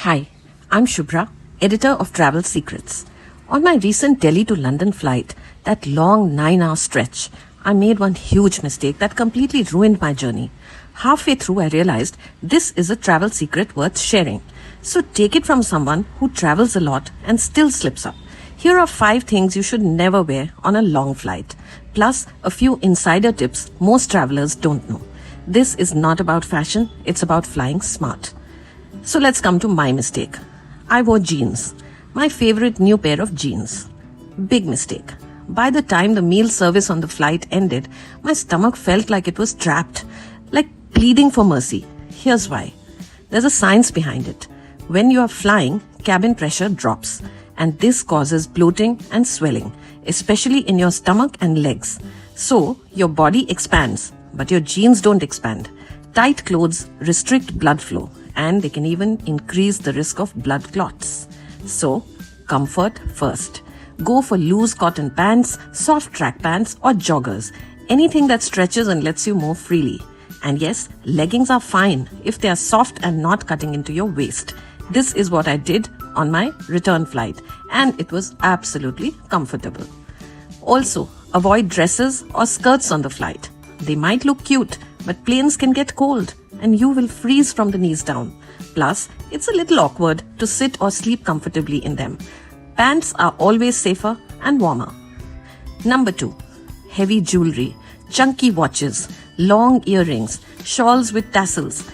Hi, I'm Shubhra, editor of Travel Secrets. On my recent Delhi to London flight, that long 9-hour stretch, I made one huge mistake that completely ruined my journey. Halfway through, I realized this is a travel secret worth sharing. So take it from someone who travels a lot and still slips up. Here are 5 things you should never wear on a long flight, plus a few insider tips most travelers don't know. This is not about fashion, it's about flying smart. So let's come to my mistake. I wore jeans, my favorite new pair of jeans. Big mistake. By the time the meal service on the flight ended, my stomach felt like it was trapped, like pleading for mercy. Here's why. There's a science behind it. When you are flying, cabin pressure drops, and this causes bloating and swelling, especially in your stomach and legs. So, your body expands, but your jeans don't expand. Tight clothes restrict blood flow, and they can even increase the risk of blood clots. So, comfort first. Go for loose cotton pants, soft track pants, or joggers. Anything that stretches and lets you move freely. And yes, leggings are fine if they are soft and not cutting into your waist. This is what I did on my return flight, and it was absolutely comfortable. Also, avoid dresses or skirts on the flight. They might look cute, but planes can get cold and you will freeze from the knees down. Plus, it's a little awkward to sit or sleep comfortably in them. Pants are always safer and warmer. Number 2. Heavy jewelry, chunky watches, long earrings, shawls with tassels.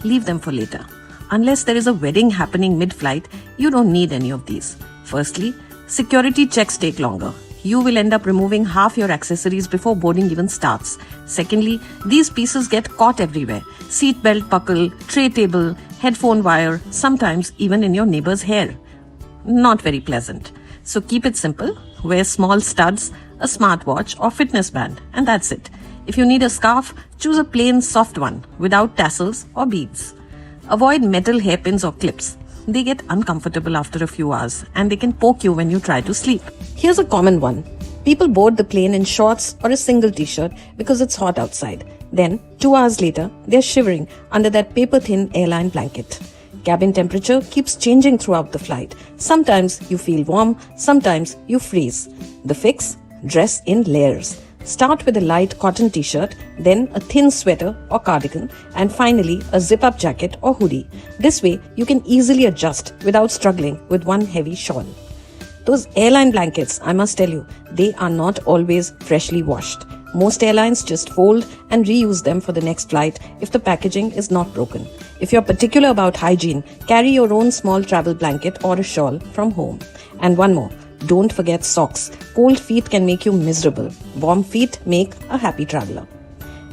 Leave them for later. Unless there is a wedding happening mid-flight, you don't need any of these. Firstly, security checks take longer. You will end up removing half your accessories before boarding even starts. Secondly, these pieces get caught everywhere. Seatbelt buckle, tray table, headphone wire, sometimes even in your neighbor's hair. Not very pleasant. So keep it simple. Wear small studs, a smartwatch or fitness band, and that's it. If you need a scarf, choose a plain soft one without tassels or beads. Avoid metal hairpins or clips. They get uncomfortable after a few hours and they can poke you when you try to sleep. Here's a common one. People board the plane in shorts or a single t-shirt because it's hot outside. Then, 2 hours later, they're shivering under that paper-thin airline blanket. Cabin temperature keeps changing throughout the flight. Sometimes you feel warm, sometimes you freeze. The fix? Dress in layers. Start with a light cotton t-shirt, then a thin sweater or cardigan, and finally a zip-up jacket or hoodie. This way, you can easily adjust without struggling with one heavy shawl. Those airline blankets, I must tell you, they are not always freshly washed. Most airlines just fold and reuse them for the next flight if the packaging is not broken. If you're particular about hygiene, carry your own small travel blanket or a shawl from home. And one more. Don't forget socks. Cold feet can make you miserable. Warm feet make a happy traveler.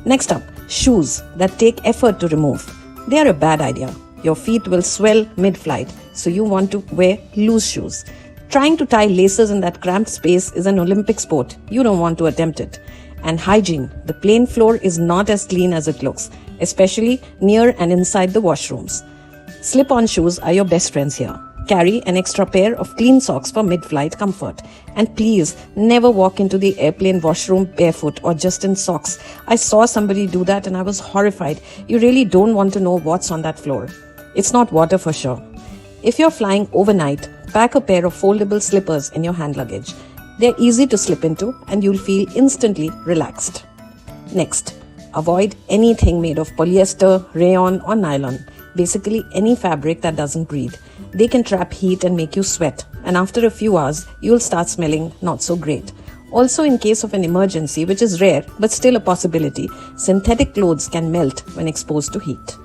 Next up, shoes that take effort to remove. They are a bad idea. Your feet will swell mid-flight, so you want to wear loose shoes. Trying to tie laces in that cramped space is an Olympic sport. You don't want to attempt it. And hygiene. The plane floor is not as clean as it looks, especially near and inside the washrooms. Slip-on shoes are your best friends here. Carry an extra pair of clean socks for mid-flight comfort. And please, never walk into the airplane washroom barefoot or just in socks. I saw somebody do that and I was horrified. You really don't want to know what's on that floor. It's not water for sure. If you're flying overnight, pack a pair of foldable slippers in your hand luggage. They're easy to slip into and you'll feel instantly relaxed. Next, avoid anything made of polyester, rayon or nylon. Basically any fabric that doesn't breathe. They can trap heat and make you sweat, and after a few hours, you'll start smelling not so great. Also, in case of an emergency, which is rare but still a possibility, synthetic clothes can melt when exposed to heat.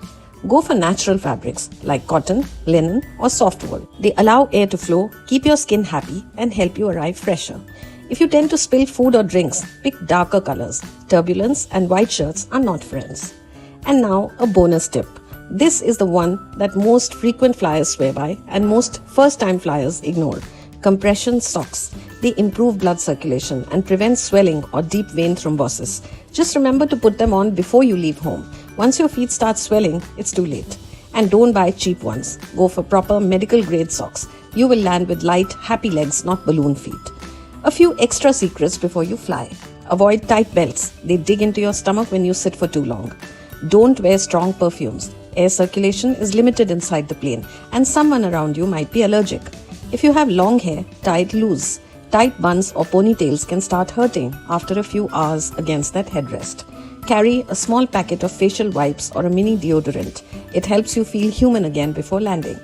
Go for natural fabrics like cotton, linen or soft wool. They allow air to flow, keep your skin happy and help you arrive fresher. If you tend to spill food or drinks, pick darker colors. Turbulence and white shirts are not friends. And now a bonus tip. This is the one that most frequent flyers swear by and most first-time flyers ignore. Compression socks. They improve blood circulation and prevent swelling or deep vein thrombosis. Just remember to put them on before you leave home. Once your feet start swelling, it's too late. And don't buy cheap ones. Go for proper medical-grade socks. You will land with light, happy legs, not balloon feet. A few extra secrets before you fly. Avoid tight belts. They dig into your stomach when you sit for too long. Don't wear strong perfumes. Air circulation is limited inside the plane, and someone around you might be allergic. If you have long hair, tie it loose. Tight buns or ponytails can start hurting after a few hours against that headrest. Carry a small packet of facial wipes or a mini deodorant. It helps you feel human again before landing.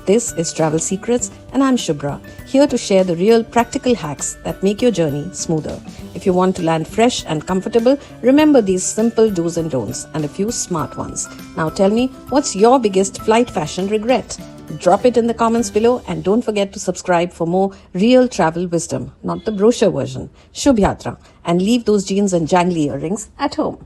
This is Travel Secrets, and I'm Shubhra, here to share the real practical hacks that make your journey smoother. If you want to land fresh and comfortable, remember these simple do's and don'ts and a few smart ones. Now tell me, what's your biggest flight fashion regret? Drop it in the comments below, and don't forget to subscribe for more real travel wisdom, not the brochure version. Shubh Yatra, and leave those jeans and jangly earrings at home.